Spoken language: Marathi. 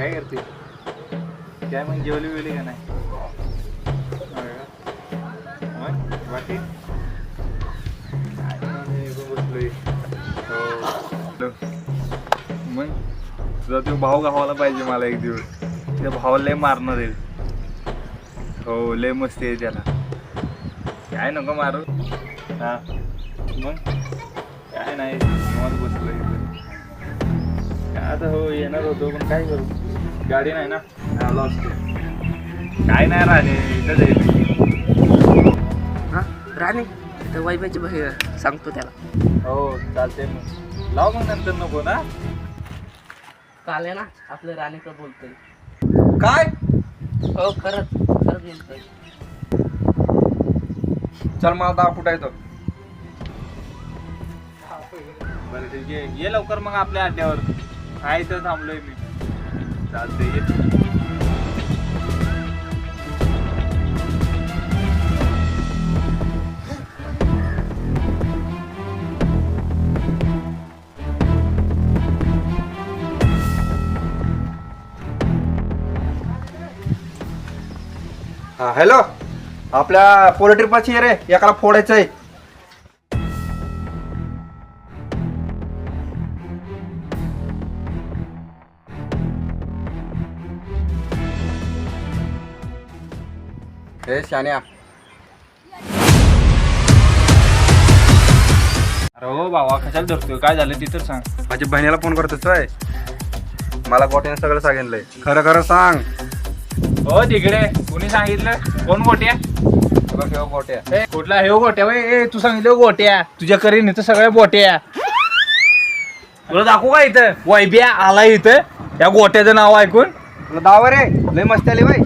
काय करते? काय मग जेवली वेळी का नाही? मग बाकी बसलोय. हो मग तुझा तो भाऊ गावाला पाहिजे मला एक दिवस. त्या भावाला लय मारणार आहे. हो लय मस्ती आहे त्याला. काय नको मारू. हा मग काय नाही निवांत बसलोय इकडे. आता हो येणार होतो पण काय करू, गाडी नाही ना. आलो असतो. काय नाही राणे इथं जाईल. हा राणे तर वाईबाची बाहेर सांगतो त्याला. हो चालते मग लाव मग नंतर नको ना. काल आहे ना आपलं राणीचं बोलतोय. काय हो खरंच खरंच बोलतोय. चल मला दाव कुठं येतो. बरं ठीक आहे ये लवकर मग आपल्या अड्ड्यावर. आहे तर थांबलोय मी. चालते ये. हा हॅलो, आपल्या पोल्ट्री पाशी ये रे, एकाला फोडायचं आहे. हे शान्या, अरे हो बाबा कशाला धरतोय, काय झालं ती तर सांग. माझ्या बहिणीला फोन करतोच आहे. मला गोट्याने सगळं सांगितलंय. खरं खरं सांग. हो तिकडे कोणी सांगितलं? कोण गोट्या? बघ हे गोट्या. ए कुठला हे गोट्या वय? ए तू सांगितलं गोट्या. तुझ्या करीन इथं सगळ्या गोट्या. तुला दाखवू का इथं वैब्या आला इथं या गोट्याचं नाव ऐकून? तुला दावा रे, लय मस्ती आली बाई.